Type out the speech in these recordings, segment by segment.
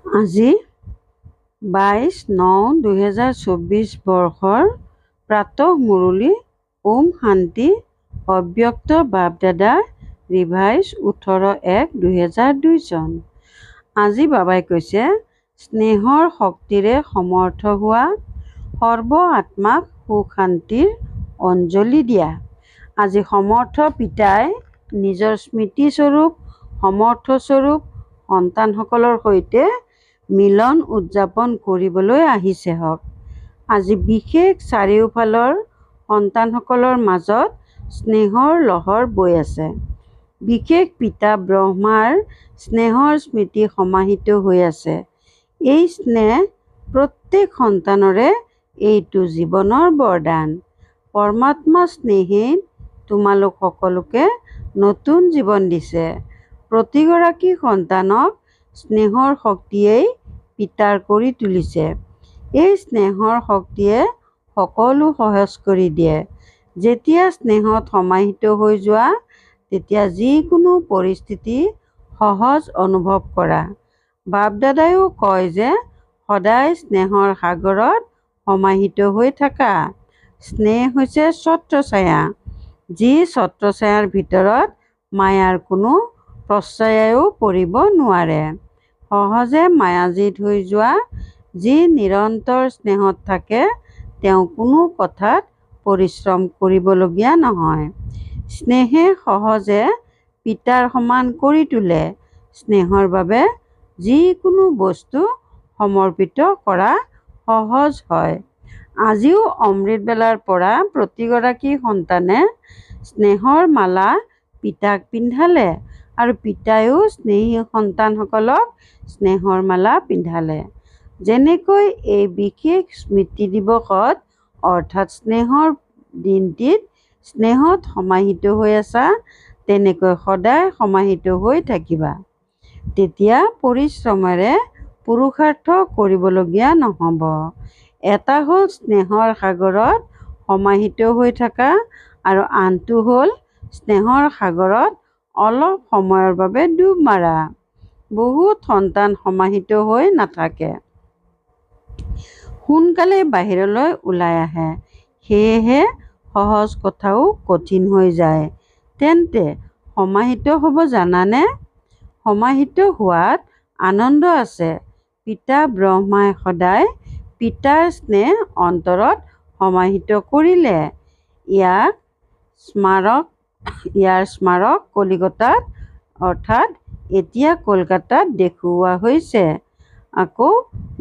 আজি 22/9/2024 বৰ্ষৰ প্ৰাতঃ মুৰলী ওম শান্তি অব্যক্ত বাপদাদা ৰিভাইজ 18/1/2002 চন। আজি বাবাই কৈছে, স্নেহৰ শক্তিৰে সমৰ্থ হোৱা সৰ্ব আত্মাক সুখ শান্তিৰ অঞ্জলি দিয়া। আজি সমৰ্থ পিতাই নিজৰ স্মৃতিস্বৰূপ সমৰ্থস্বৰূপ সন্তানসকলৰ সৈতে মিলন উদযাপন কৰিবলৈ আহিছে হওক। আজি বিশেষ চাৰিওফালৰ সন্তানসকলৰ মাজত স্নেহৰ লহৰ বৈ আছে। বিশেষ পিতা ব্ৰহ্মাৰ স্নেহৰ স্মৃতি সমাহিত হৈ আছে। এই স্নেহ প্ৰত্যেক সন্তানৰে এইটো জীৱনৰ বৰদান। পৰমাত্মা স্নেহেই তোমালোক সকলোকে নতুন জীৱন দিছে। প্ৰতিগৰাকী সন্তানক স্নেহৰ শক্তিয়েই পিতাৰ কৰি তুলিছে। এই স্নেহৰ শক্তিয়ে সকলো সহজ কৰি দিয়ে। যেতিয়া স্নেহত সমাহিত হৈ যোৱা, তেতিয়া যিকোনো পৰিস্থিতি সহজ অনুভৱ কৰা। বাপদাদাইও কয় যে সদায় স্নেহৰ সাগৰত সমাহিত হৈ থাকা। স্নেহ হৈছে ছত্ৰছায়া, যি ছত্ৰছায়াৰ ভিতৰত মায়াৰ কোনো প্ৰশ্ৰয়ও পৰিব নোৱাৰে। সহজে মায়াজিত হৈ যোৱা, যি নিৰন্তৰ স্নেহত থাকে, তেওঁ কোনো কথাত পৰিশ্ৰম কৰিবলগীয়া নহয়। স্নেহে সহজে পিতাৰ সমান কৰি তোলে। স্নেহৰ বাবে যিকোনো বস্তু সমৰ্পিত কৰা সহজ হয়। আজিও অমৃত বেলাৰ পৰা প্ৰতিগৰাকী সন্তানে স্নেহৰ মালা পিতাক পিন্ধালে আৰু পিতাইও স্নেহী সন্তানসকলক স্নেহৰ মালা পিন্ধালে। যেনেকৈ এই বিশেষ স্মৃতি দিৱসত অৰ্থাৎ স্নেহৰ দিনটিত স্নেহত সমাহিত হৈ আছা, তেনেকৈ সদায় সমাহিত হৈ থাকিবা। তেতিয়া পৰিশ্ৰমেৰে পুৰুষাৰ্থ কৰিবলগীয়া নহ'ব। এটা হ'ল স্নেহৰ সাগৰত সমাহিত হৈ থকা আৰু আনটো হ'ল স্নেহৰ সাগৰত অলপ সময়ৰ বাবে ডুব মাৰা। বহুত সন্তান সমাহিত হৈ নাথাকে। সোনকালে বাহিৰলৈ ওলাই আহে। সেয়েহে সহজ কথাও কঠিন হৈ যায়। তেন্তে সমাহিত হ'ব জানানে? সমাহিত হোৱাত আনন্দ আছে। পিতা ব্ৰহ্মাই সদায় পিতাৰ স্নেহ অন্তৰত সমাহিত কৰিলে। ইয়াৰ স্মাৰক কলিকতাত অৰ্থাৎ এতিয়া কলকাতাত দেখুওৱা হৈছে। আকৌ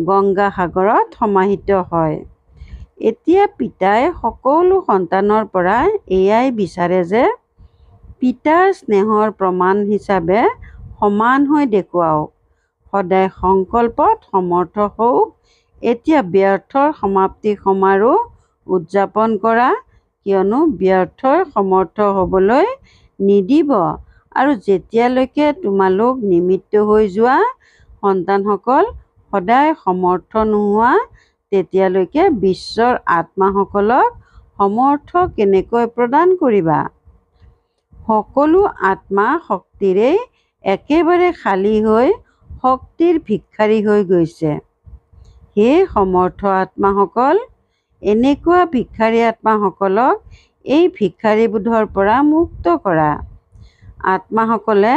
গংগা সাগৰত সমাহিত হয়। এতিয়া পিতাই সকলো সন্তানৰ পৰা এয়াই বিচাৰে যে পিতাৰ স্নেহৰ প্ৰমাণ হিচাপে সমান হৈ দেখুৱাওক। সদায় সংকল্পত সমৰ্থ হওক। এতিয়া ব্যৰ্থৰ সমাপ্তি সমাৰোহ উদযাপন কৰা, কিয়নো ব্যৰ্থই সমৰ্থ হ'বলৈ নিদিব আৰু যেতিয়ালৈকে তোমালোক নিমিত্ত হৈ যোৱা সন্তানসকল সদায় সমৰ্থ নোহোৱা, তেতিয়ালৈকে বিশ্বৰ আত্মাসকলক সমৰ্থ কেনেকৈ প্ৰদান কৰিবা? সকলো আত্মা শক্তিৰেই একেবাৰে খালী হৈ শক্তিৰ ভিক্ষাৰী হৈ গৈছে। হে সমৰ্থ আত্মাসকল, এনেকুৱা ভিক্ষাৰী আত্মাসকলক এই ভিক্ষাৰীবোধৰ পৰা মুক্ত কৰা। আত্মাসকলে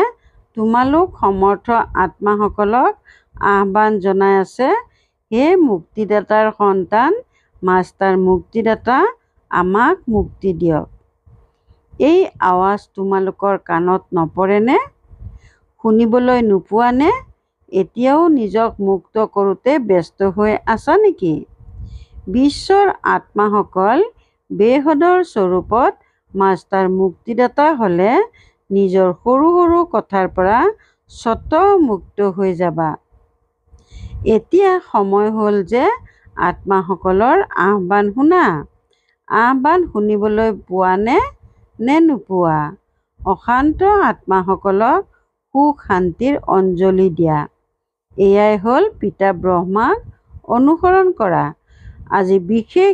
তোমালোক সমৰ্থ আত্মাসকলক আহ্বান জনাই আছে, হে মুক্তিদাতাৰ সন্তান, মাষ্টাৰ মুক্তিদাতা, আমাক মুক্তি দিয়ক। এই আৱাজ তোমালোকৰ কাণত নপৰেনে? শুনিবলৈ নোপোৱানে? এতিয়াও নিজক মুক্ত কৰোঁতে ব্যস্ত হৈ আছা নেকি? বিশ্বৰ আত্মাসকল বেহদৰ স্বৰূপত মাষ্টাৰ মুক্তিদাতা হ'লে নিজৰ সৰু সৰু কথাৰ পৰা স্বতঃ মুক্ত হৈ যাবা। এতিয়া সময় হ'ল যে আত্মাসকলৰ আহ্বান শুনা। আহ্বান শুনিবলৈ পোৱা নে নোপোৱা? অশান্ত আত্মাসকলক সুখ শান্তিৰ অঞ্জলি দিয়া। এয়াই হ'ল পিতা ব্ৰহ্মাক অনুসৰণ কৰা। আজি বিশেষ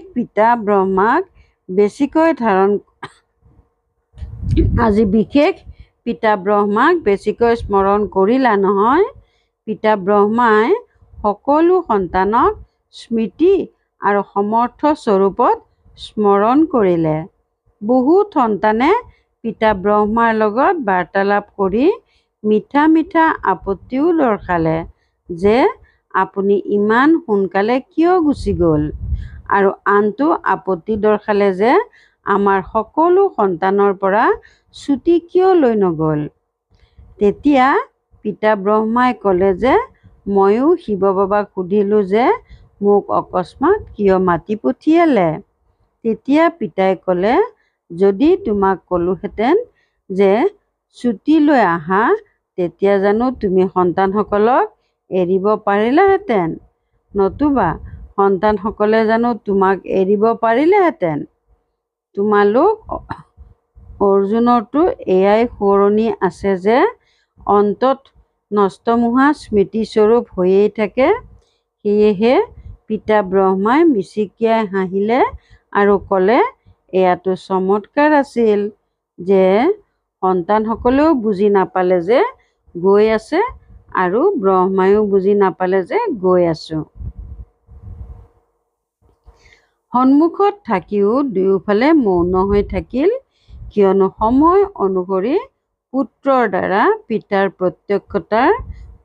পিতা ব্ৰহ্মাক বেছিকৈ স্মৰণ কৰিলা নহয়? পিতা ব্ৰহ্মাই সকলো সন্তানক স্মৃতি আৰু সমৰ্থ স্বৰূপত স্মৰণ কৰিলে। বহুত সন্তানে পিতা ব্ৰহ্মাৰ লগত বাৰ্তালাপ কৰি মিঠা মিঠা আপত্তিও দৰ্শালে যে আপুনি ইমান সোনকালে কিয় গুচি গ'ল, আৰু আনটো আপত্তি দৰ্শালে যে আমাৰ সকলো সন্তানৰ পৰা ছুটি কিয় লৈ নগ'ল। তেতিয়া পিতা ব্ৰহ্মাই ক'লে যে ময়ো শিৱ বাবাক সুধিলোঁ যে মোক অকস্মাৎ কিয় মাতি পঠিয়ালে। তেতিয়া পিতাই ক'লে, যদি তোমাক ক'লোহেঁতেন যে ছুটি লৈ আহা, তেতিয়া জানো তুমি সন্তানসকলক এৰিব পাৰিলাহেঁতেন, নতুবা সন্তানসকলে জানো তোমাক এৰিব পাৰিলেহেঁতেন। তোমালোক অৰ্জুনৰতো এয়াই সোঁৱৰণি আছে যে অন্তত নষ্টমোহা স্মৃতিস্বৰূপ হৈয়েই থাকে। সেয়েহে পিতা ব্ৰহ্মাই মিচিকিয়াই হাঁহিলে আৰু ক'লে, এয়াতো চমৎকাৰ আছিল যে সন্তানসকলেও বুজি নাপালে যে গৈ আছে আৰু ব্ৰহ্মায়ো বুজি নাপালে যে গৈ আছোঁ। সন্মুখত থাকিও দুয়োফালে মৌন হৈ থাকিল, কিয়নো সময় অনুসৰি পুত্ৰৰ দ্বাৰা পিতাৰ প্ৰত্যক্ষতাৰ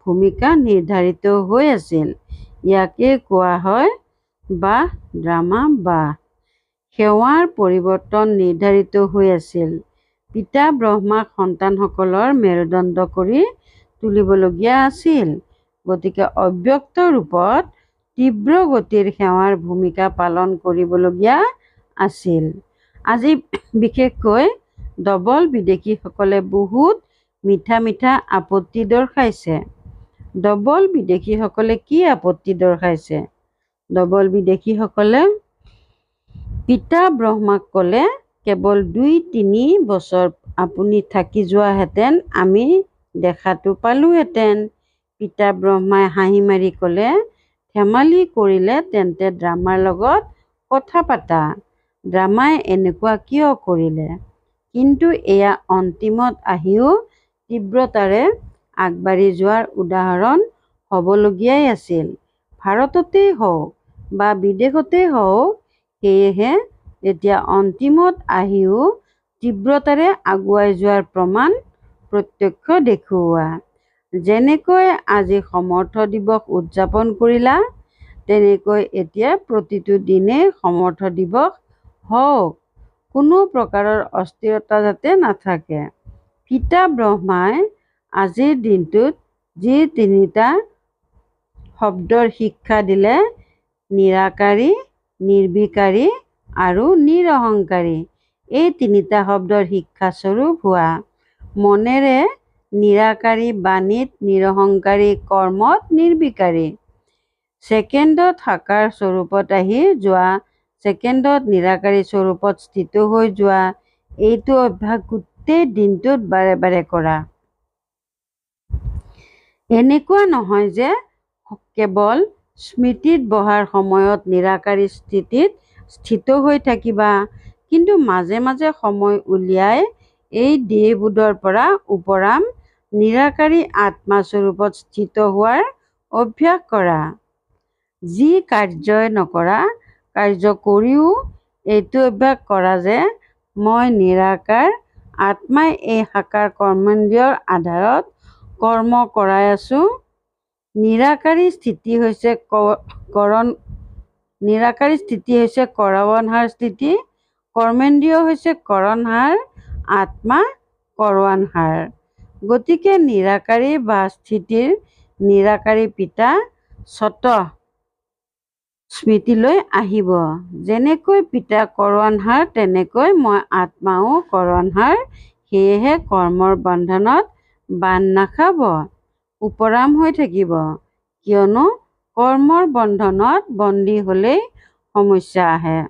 ভূমিকা নিৰ্ধাৰিত হৈ আছিল। ইয়াকে কোৱা হয় বাহ ড্ৰামা বাহ। সেৱাৰ পৰিৱৰ্তন নিৰ্ধাৰিত হৈ আছিল। পিতা ব্ৰহ্মাক সন্তানসকলৰ মেৰুদণ্ড কৰি তুলিবলগীয়া আছিল। গতিকে অব্যক্ত ৰূপত তীব্ৰ গতিৰ সেৱাৰ ভূমিকা পালন কৰিবলগীয়া আছিল। আজি বিশেষকৈ ডবল বিদেশীসকলে বহুত মিঠা মিঠা আপত্তি দৰ্শাইছে। ডবল বিদেশীসকলে কি আপত্তি দৰ্শাইছে? ডবল বিদেশীসকলে পিতা ব্ৰহ্মাক ক'লে, কেৱল ২-৩ বছৰ আপুনি থাকি যোৱাহেঁতেন আমি দেখাটো পালোহেঁতেন। পিতা ব্ৰহ্মাই হাঁহি মাৰি ক'লে, ধেমালি কৰিলে তেন্তে ড্ৰামাৰ লগত কথা পাতা। ড্ৰামাই এনেকুৱা কিয় কৰিলে? কিন্তু এয়া অন্তিমত আহিও তীব্ৰতাৰে আগবাঢ়ি যোৱাৰ উদাহৰণ হ'বলগীয়াই আছিল। ভাৰততেই হওক বা বিদেশতেই হওক। সেয়েহে এতিয়া অন্তিমত আহিও তীব্ৰতাৰে আগুৱাই যোৱাৰ প্ৰমাণ প্ৰত্যক্ষ দেখুওৱা। যেনেকৈ আজি সমৰ্থ দিৱস উদযাপন কৰিলা, তেনেকৈ এতিয়া প্ৰতিটো দিনেই সমৰ্থ দিৱস হওক। কোনো প্ৰকাৰৰ অস্থিৰতা যাতে নাথাকে। পিতা ব্ৰহ্মাই আজিৰ দিনটোত যি ৩টা শব্দৰ শিক্ষা দিলে, নিৰাকাৰী, নিৰ্বিকাৰী আৰু নিৰহংকাৰী, এই ৩টা শব্দৰ শিক্ষাস্বৰূপ হোৱা। মনেৰে নিৰাকাৰী, বাণীত নিৰহংকাৰী, কৰ্মত নিৰ্বিকাৰী। ছেকেণ্ডত সাকাৰ স্বৰূপত আহি যোৱা, ছেকেণ্ডত নিৰাকাৰী স্বৰূপত স্থিত হৈ যোৱা, এইটো অভ্যাস গোটেই দিনটোত বাৰে বাৰে কৰা। এনেকুৱা নহয় যে কেৱল স্মৃতিত বহাৰ সময়ত নিৰাকাৰী স্থিতিত স্থিত হৈ থাকিবা, কিন্তু মাজে মাজে সময় উলিয়াই এই দেহবোধৰ পৰা উপৰাম নিৰাকাৰী আত্মা স্বৰূপত স্থিত হোৱাৰ অভ্যাস কৰা। যি কাৰ্যই নকৰা, কাৰ্য কৰিও এইটো অভ্যাস কৰা যে মই নিৰাকাৰ আত্মাই এই সাকাৰ কৰ্মেন্দ্ৰিয়ৰ আধাৰত কৰ্ম কৰাই আছোঁ। নিৰাকাৰী স্থিতি হৈছে কৰৱনহাৰ স্থিতি, কৰ্মেন্দ্ৰিয় হৈছে কৰণহাৰ, আত্মা কৰৱানহাৰ। গতিকে নিৰাকাৰী বা স্থিতিৰ নিৰাকাৰী পিতা স্বতঃ স্মৃতিলৈ আহিব। যেনেকৈ পিতা কৰৱানহাৰ, তেনেকৈ মই আত্মাও কৰৱানহাৰ। সেয়েহে কৰ্মৰ বন্ধনত বান্ধ নাখাব, উপৰাম হৈ থাকিব। কিয়নো কৰ্মৰ বন্ধনত বন্দী হ'লেই সমস্যা আহে।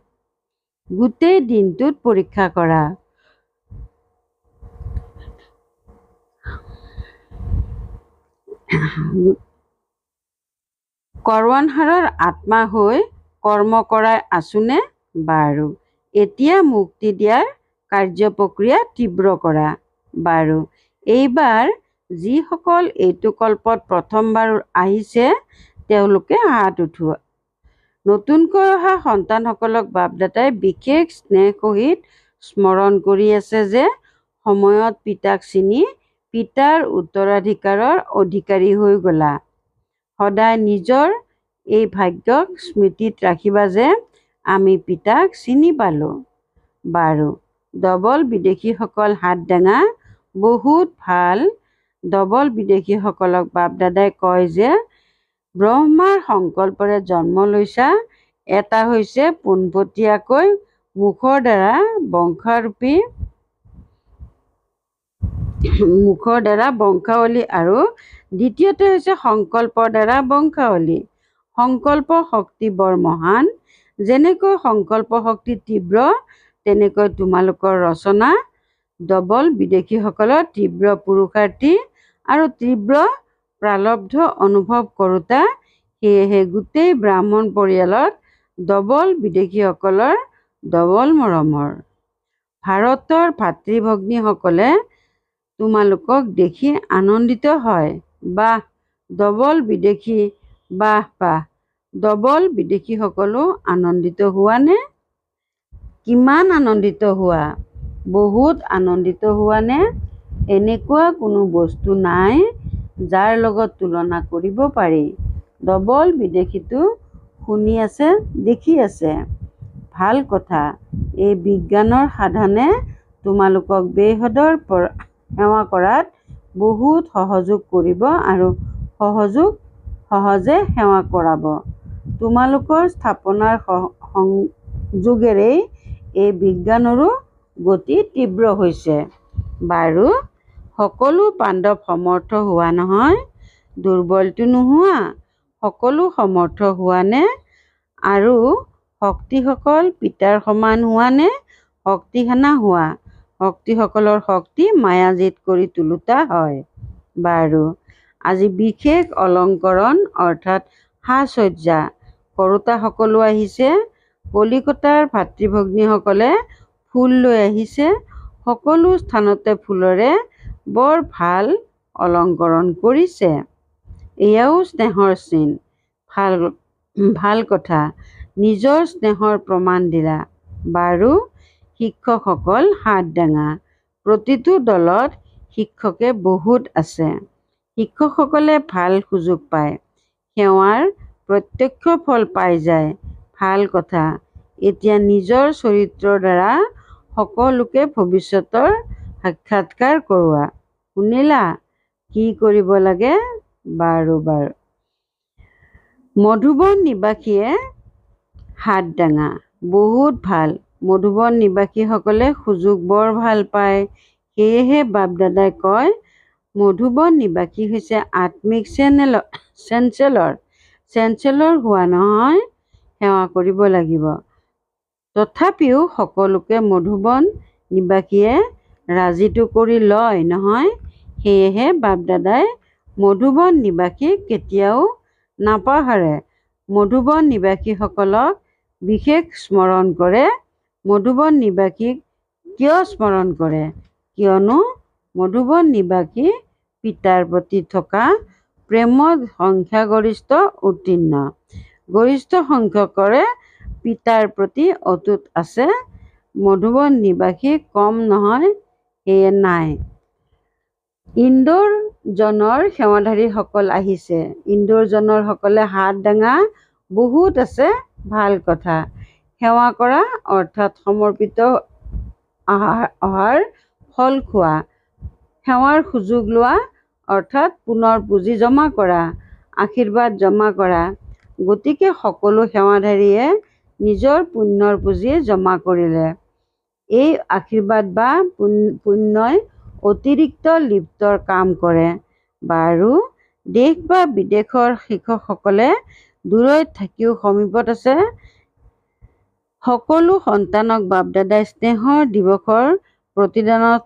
গোটেই দিনটোত পৰীক্ষা কৰা। কৰৱানহাৰৰ আত্মা হৈ কৰ্ম কৰাই আছোনে? বাৰু, এতিয়া মুক্তি দিয়াৰ কাৰ্য প্ৰক্ৰিয়া তীব্ৰ কৰা। বাৰু, এইবাৰ যিসকল এইটো কল্পত প্ৰথমবাৰ আহিছে তেওঁলোকে হাত উঠোৱা। নতুনকৈ অহা সন্তানসকলক বাপ-দাদাই বিশেষ স্নেহ সহিত স্মৰণ কৰি আছে যে সময়ত পিতাক চিনি পিতাৰ উত্তৰাধিকাৰৰ অধিকাৰী হৈ গলা। সদায় নিজৰ এই ভাগ্যক স্মৃতিত ৰাখিবা যে আমি পিতাক চিনি পালোঁ। বাৰু, ডবল বিদেশীসকল হাত দাঙা। বহুত ভাল। ডবল বিদেশীসকলক বাপ-দাদাই কয় যে ব্ৰহ্মাৰ সংকল্পৰে জন্ম লৈছা। এটা হৈছে পোনপটীয়াকৈ মুখৰ দ্বাৰা বংশাৱলী আৰু দ্বিতীয়তে হৈছে সংকল্পৰ দ্বাৰা বংশাৱলী। সংকল্প শক্তি বৰ মহান। যেনেকৈ সংকল্প শক্তি তীব্ৰ, তেনেকৈ তোমালোকৰ ৰচনা। ডবল বিদেশীসকলৰ তীব্ৰ পুৰুষাৰ্থী আৰু তীব্ৰ প্ৰাৰব্ধ অনুভৱ কৰোঁতা। সেয়েহে গোটেই ব্ৰাহ্মণ পৰিয়ালত ডবল বিদেশীসকলৰ ডবল মৰমৰ। ভাৰতৰ ভাতৃ-ভগ্নীসকলে তোমালোকক দেখি আনন্দিত হয়। বাহ, ডবল বিদেশী, বাহ বাহ। ডবল বিদেশীসকলো আনন্দিত হোৱানে? কিমান আনন্দিত হোৱা? বহুত আনন্দিত হোৱানে? এনেকুৱা কোনো বস্তু নাই যাৰ লগত তুলনা কৰিব পাৰি। ডবল বিদেশীটো শুনি আছে, দেখি আছে। ভাল কথা। এই বিজ্ঞানৰ সাধনে তোমালোকক বেহদৰ সেৱা কৰাত বহুত সহযোগ কৰিব আৰু সহজে সেৱা কৰাব। তোমালোকৰ স্থাপনাৰ সংযোগেৰেই এই বিজ্ঞানৰো গতি তীব্ৰ হৈছে। বাৰু, সকলো পাণ্ডৱ সমৰ্থ হোৱা নহয়? দুৰ্বলতো নোহোৱা। সকলো সমৰ্থ হোৱানে? আৰু শক্তিসকল পিতাৰ সমান হোৱানে? শক্তিহানা হোৱা। শক্তিসকলৰ শক্তি মায়াজিত কৰি তোলোতা হয়। বাৰু, আজি বিশেষ অলংকৰণ অৰ্থাৎ সাজ-সজ্জা কৰোঁতাসকলো আহিছে। কলিকতাৰ ভাতৃ-ভগ্নীসকলে ফুল লৈ আহিছে। সকলো স্থানতে ফুলেৰে বৰ ভাল অলংকৰণ কৰিছে। এয়াও স্নেহৰ চিন। ভাল কথা। নিজৰ স্নেহৰ প্ৰমাণ দিলা। বাৰু, শিক্ষকসকল হাত দাঙা। প্ৰতিটো দলত শিক্ষকে বহুত আছে। শিক্ষকসকলে ভাল সুযোগ পায়। সেৱাৰ প্ৰত্যক্ষ ফল পাই যায়। ভাল কথা। এতিয়া নিজৰ চৰিত্ৰৰ দ্বাৰা সকলোকে ভৱিষ্যতৰ সাক্ষাৎকাৰ কৰোৱা। শুনিলা? কি কৰিব লাগে? বাৰু। মধুবন নিবাসীয়ে হাত দাঙা। বহুত ভাল। মধুবন নিবাসীসকলে সুযোগ বৰ ভাল পায়। সেয়েহে বাপ-দাদাই কয় মধুবন নিবাসী হৈছে আত্মিক চেঞ্চেলৰ হোৱা নহয়, সেৱা কৰিব লাগিব। তথাপিও সকলোকে মধুবন নিবাসীয়ে ৰাজিতো কৰি লয় নহয়। সেয়েহে বাপ-দাদাই মধুবন নিবাসীক কেতিয়াও নাপাহৰে। মধুবন নিবাসীসকলক বিশেষ স্মৰণ কৰে। মধুবন নিবাসীক কিয় স্মৰণ কৰে? কিয়নো মধুবন নিবাসী পিতাৰ প্ৰতি থকা প্ৰেমত সংখ্যাগৰিষ্ঠ উত্তীৰ্ণ। গৰিষ্ঠ সংখ্যকৰে পিতাৰ প্ৰতি অটুট আছে। মধুবন নিবাসী কম নহয়, সেয়ে নাই। ইন্দোৰ-জনৰ সেৱাধাৰীসকল আহিছে। ইন্দোৰ-জনৰ সকলে হাত দাঙা। বহুত আছে। ভাল কথা। সেৱা কৰা অৰ্থাৎ সমৰ্পিত অহাৰ ফল খোৱা। সেৱাৰ সুযোগ লোৱা অৰ্থাৎ পুনৰ পুঁজি জমা কৰা, আশীৰ্বাদ জমা কৰা। গতিকে সকলো সেৱাধাৰীয়ে নিজৰ পুণ্যৰ পুঁজি জমা কৰিলে এই আশীৰ্বাদ বা পুণ্যই অতিৰিক্ত লিফ্টৰ কাম কৰে। বাৰু, দেশ বা বিদেশৰ শিক্ষকসকলে দূৰৈত থাকিও সমীপত আছে। সকলো সন্তানক বাপ-দাদাই স্নেহৰ দিৱসৰ প্ৰতিদানত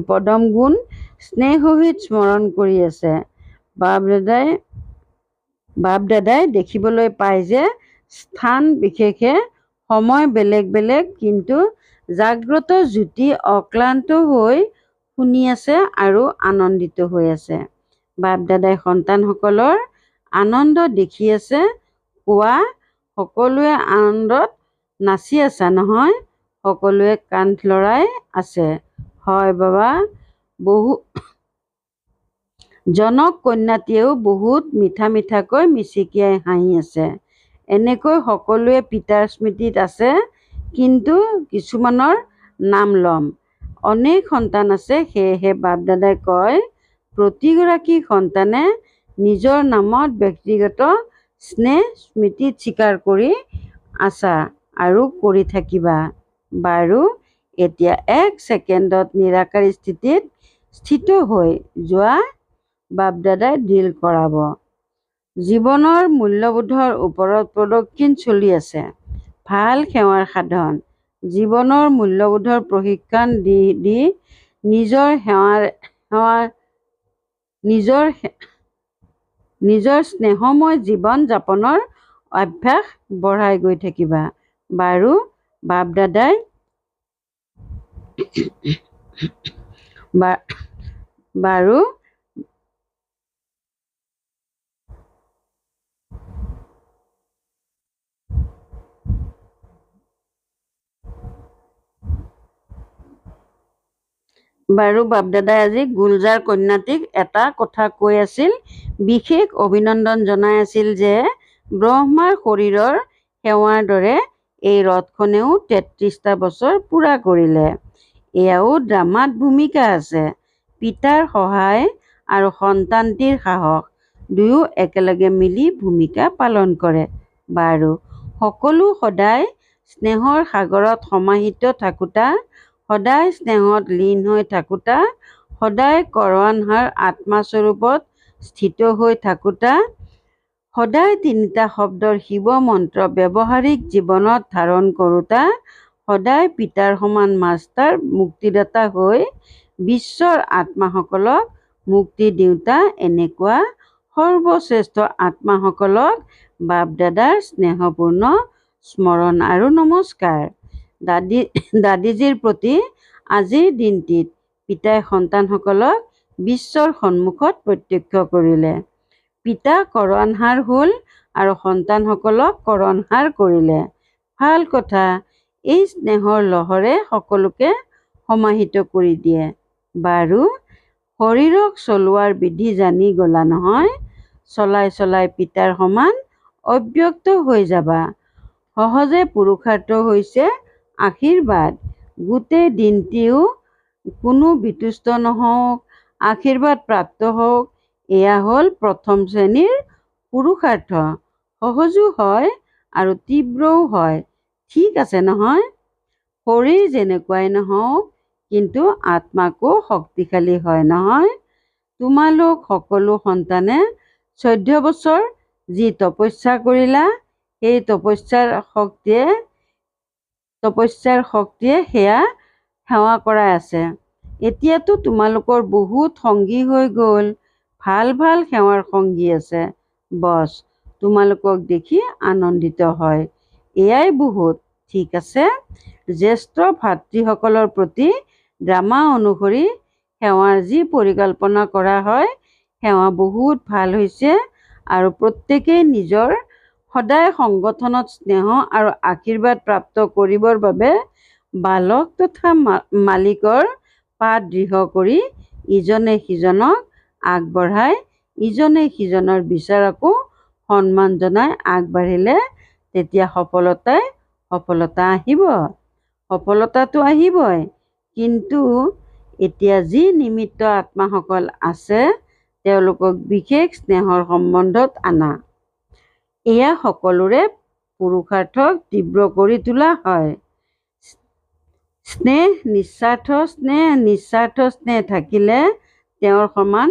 পদম গুণ স্নেহ সহিত স্মৰণ কৰি আছে। বাপ-দাদাই দেখিবলৈ পায় যে স্থান বিশেষে সময় বেলেগ বেলেগ, কিন্তু জাগ্ৰত জ্যোতি অক্লান্ত হৈ শুনি আছে আৰু আনন্দিত হৈ আছে। বাপ-দাদাই সন্তানসকলৰ আনন্দ দেখি আছে কোৱা, সকলোৱে আনন্দত নাচি আছা নহয়? সকলোৱে কান্ধ লৰাই আছে। হয় বাবা, বহু জনক কন্যাটিয়েও বহুত মিঠা মিঠাকৈ মিচিকিয়াই হাঁহি আছে। এনেকৈ সকলোৱে পিতাৰ স্মৃতিত আছে, কিন্তু কিছুমানৰ নাম ল'ম। অনেক সন্তান আছে, সেয়েহে বাপ দাদাই কয় প্ৰতিগৰাকী সন্তানে নিজৰ নামত ব্যক্তিগত স্নেহ স্মৃতিত স্বীকাৰ কৰি আছা আৰু কৰি থাকিবা। বাৰু এতিয়া 1 ছেকেণ্ডত নিৰাকাৰী স্থিতিত স্থিত হৈ যোৱা। বাপ দাদাই ড্ৰিল কৰাব। জীৱনৰ মূল্যবোধৰ ওপৰত প্ৰদক্ষিণ চলি আছে। ভাল সেৱাৰ সাধন। জীৱনৰ মূল্যবোধৰ প্ৰশিক্ষণ দি নিজৰ স্নেহময় জীৱন যাপনৰ অভ্যাস বঢ়াই গৈ থাকিবা। বাৰু বাপ দাদাই বাৰু বাৰু বাপ দাদাই আজি গুলজাৰ কন্যাটিক এটা কথা কৈ আছিল, বিশেষ অভিনন্দন জনাই আছিল যে ব্ৰহ্মাৰ শৰীৰৰ সেৱাৰ দৰে এই ৰথখনেও 33টা বছৰ পূৰা কৰিলে। এয়াও ড্ৰামাত ভূমিকা আছে। পিতাৰ সহায় আৰু সন্তানটিৰ সাহস দুয়ো একেলগে মিলি ভূমিকা পালন কৰে। বাৰু সকলো সদায় স্নেহৰ সাগৰত সমাহিত থাকোঁতা, সদায় স্নেহত লীন হৈ থাকোঁতা, সদায় কৰৱানহাৰ আত্মাস্বৰূপত স্থিত হৈ থাকোঁতা, সদায় 3টা শব্দৰ শিৱ মন্ত্ৰ ব্যৱহাৰিক জীৱনত ধাৰণ কৰোঁতা, সদায় পিতাৰ সমান মাষ্টাৰ মুক্তিদাতা হৈ বিশ্বৰ আত্মাসকলক মুক্তি দিওঁতা, এনেকুৱা সৰ্বশ্ৰেষ্ঠ আত্মাসকলক বাপ দাদাৰ স্নেহপূৰ্ণ স্মৰণ আৰু নমস্কাৰ। দাদীজীৰ প্ৰতি আজিৰ দিনটিত পিতাই সন্তানসকলক বিশ্বৰ সন্মুখত প্ৰত্যক্ষ কৰিলে। পিতা কৰৱানহাৰ হ'ল আৰু সন্তানসকলক কৰণহাৰ কৰিলে। ভাল কথা, এই স্নেহৰ লহৰে সকলোকে সমাহিত কৰি দিয়ে। বাৰু শৰীৰক চলোৱাৰ বিধি জানি গলা নহয়? চলাই চলাই পিতাৰ সমান অব্যক্ত হৈ যাবা। সহজে পুৰুষাৰ্থ হৈছে আশীৰ্বাদ। গোটেই দিনটিও কোনো বিতুষ্ট নহওক, আশীৰ্বাদ প্ৰাপ্ত হওক, এয়া হ'ল প্ৰথম শ্ৰেণীৰ পুৰুষাৰ্থ। সহজো হয় আৰু তীব্ৰও হয়। ঠিক আছে নহয়? শৰীৰ যেনেকুৱাই নহওক, কিন্তু আত্মাকো শক্তিশালী হয় নহয়? তোমালোক সকলো সন্তানে 14 বছৰ যি তপস্যা কৰিলা, সেই তপস্যাৰ শক্তিয়ে সেয়া সেৱা কৰাই আছে। এতিয়াতো তোমালোকৰ বহুত সংগী হৈ গ'ল। ভাল ভাল সেৱাৰ সংগী আছে। বছ তোমালোকক দেখি আনন্দিত হয়। এয়াই বহুত। ঠিক আছে? জ্যেষ্ঠ ভাতৃসকলৰ প্ৰতি ড্ৰামা অনুসৰি সেৱাৰ যি পৰিকল্পনা কৰা হয়, সেৱা বহুত ভাল হৈছে আৰু প্ৰত্যেকেই নিজৰ সদায় সংগঠনত স্নেহ আৰু আশীৰ্বাদ প্ৰাপ্ত কৰিবৰ বাবে বালক তথা মালিকৰ পাত দৃঢ় কৰি ইজনে সিজনক আগবঢ়াই, ইজনে সিজনৰ বিচাৰকো সন্মান জনাই আগবাঢ়িলে তেতিয়া সফলতা আহিব। সফলতাটো আহিবই, কিন্তু এতিয়া যি নিমিত্ত আত্মাসকল আছে, তেওঁলোকক বিশেষ স্নেহৰ সম্বন্ধত আনা। এয়া সকলোৰে পুৰুষাৰ্থক তীব্ৰ কৰি তোলা হয়। স্নেহ নিস্বাৰ্থ স্নেহ থাকিলে তেওঁৰ সন্মান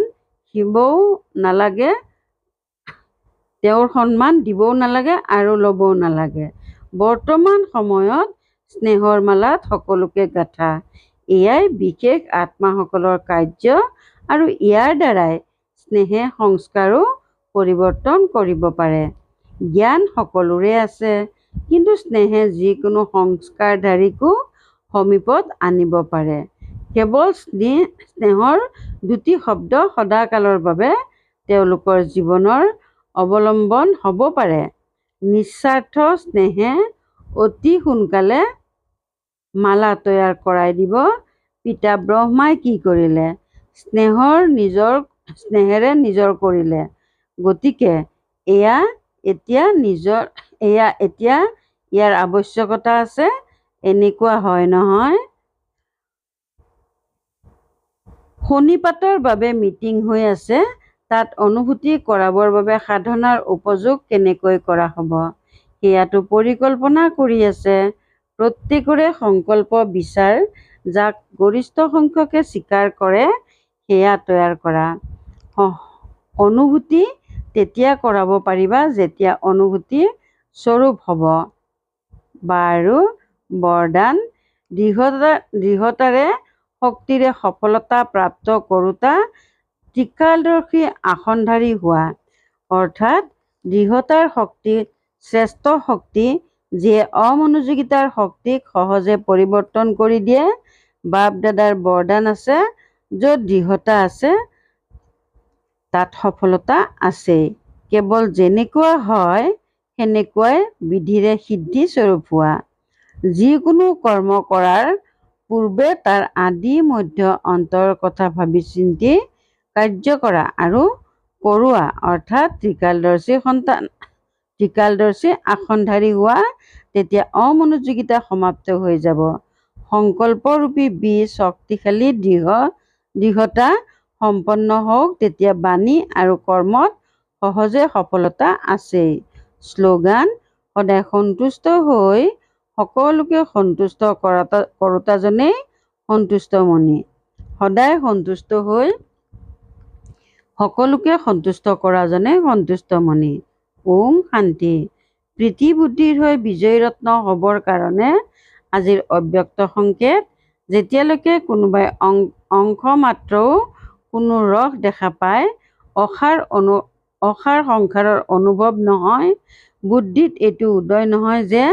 দিবও নালাগে আৰু ল'বও নালাগে। বৰ্তমান সময়ত স্নেহৰ মালাত সকলোকে গাঁথা। এয়াই বিশেষ আত্মাসকলৰ কাৰ্য আৰু ইয়াৰ দ্বাৰাই স্নেহে সংস্কাৰো পৰিৱৰ্তন কৰিব পাৰে। জ্ঞান সকলোৰে আছে, কিন্তু স্নেহে যিকোনো সংস্কাৰধাৰীকো সমীপত আনিব পাৰে। কেৱল স্নেহৰ দুটি শব্দ সদাকালৰ বাবে তেওঁলোকৰ জীৱনৰ অৱলম্বন হ'ব পাৰে। নিস্বাৰ্থ স্নেহে অতি সোনকালে মালা তৈয়াৰ কৰাই দিব। পিতা ব্ৰহ্মাই কি কৰিলে? স্নেহেৰে নিজৰ কৰিলে। গতিকে এয়া এতিয়া ইয়াৰ আৱশ্যকতা আছে। এনেকুৱা হয় নহয়, শনিপাতৰ বাবে মিটিং হৈ আছে, তাত অনুভূতি কৰাবৰ বাবে সাধনাৰ উপযোগ কেনেকৈ কৰা হ'ব, সেয়াটো পৰিকল্পনা কৰি আছে। প্ৰত্যেকৰে সংকল্প বিচাৰ, যাক গৰিষ্ঠ সংখ্যকে স্বীকাৰ কৰে, সেয়া তৈয়াৰ কৰা। অনুভূতি তেতিয়া কৰাব পাৰিবা যেতিয়া অনুভূতি স্বৰূপ হ'ব। বাৰু বৰদান, দৃঢ়তাৰে শক্তিৰে সফলতা প্ৰাপ্ত কৰোঁতা ত্ৰিকালদৰ্শী আসনধাৰী হোৱা। অৰ্থাৎ দৃঢ়তাৰ শক্তি শ্ৰেষ্ঠ শক্তি, যিয়ে অমনোযোগিতাৰ শক্তিক সহজে পৰিৱৰ্তন কৰি দিয়ে। বাপ দাদাৰ বৰদান আছে, য'ত দৃঢ়তা আছে তাত সফলতা আছেই। কেৱল যেনেকুৱা হয় সেনেকুৱাই বিধিৰে সিদ্ধি স্বৰূপ হোৱা। যিকোনো কৰ্ম কৰাৰ পূৰ্বে তাৰ আদি মধ্য অন্তৰ কথা ভাবি চিন্তি কাৰ্য কৰা আৰু কৰোৱা, অৰ্থাৎ ত্ৰিকালদৰ্শী আসনধাৰী হোৱা। তেতিয়া অমনোযোগিতা সমাপ্ত হৈ যাব। সংকল্পৰূপী বীজ শক্তিশালী দৃঢ়তা সম্পন্ন হওক, তেতিয়া বাণী আৰু কৰ্মত সহজে সফলতা আছেই। শ্লোগান, সদায় সন্তুষ্ট হৈ সকলোকে সন্তুষ্ট কৰোঁতাজনেই সন্তুষ্টমণি। সদায় সন্তুষ্ট হৈ সকলোকে সন্তুষ্ট কৰাজনেই সন্তুষ্টমণি। ওম শান্তি। প্ৰীতি বুদ্ধিৰ হৈ বিজয়ী ৰত্ন হ'বৰ কাৰণে আজিৰ অব্যক্ত সংকেত। যেতিয়ালৈকে কোনোবাই অংশ মাত্ৰও কোনো ৰস দেখা পায়, অসাৰ সংসাৰৰ অনুভৱ নহয়, বুদ্ধিত এইটো উদয় নহয় যে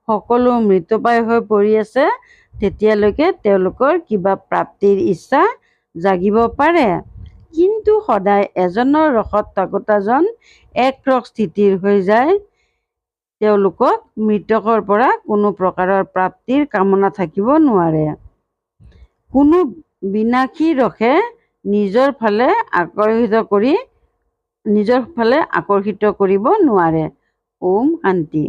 সকলো মৃতপ্ৰায় হৈ পৰি আছে, তেতিয়ালৈকে তেওঁলোকৰ কিবা প্ৰাপ্তিৰ ইচ্ছা জাগিব পাৰে। কিন্তু সদায় এজনৰ ৰসত থাকোঁতাজন একৰস স্থিতিৰ হৈ যায়। তেওঁলোকক মৃতকৰ পৰা কোনো প্ৰকাৰৰ প্ৰাপ্তিৰ কামনা থাকিব নোৱাৰে। কোনো বিনাশী ৰসে নিজৰ ফালে আকৰ্ষিত কৰিব নোৱাৰে। ওম শান্তি।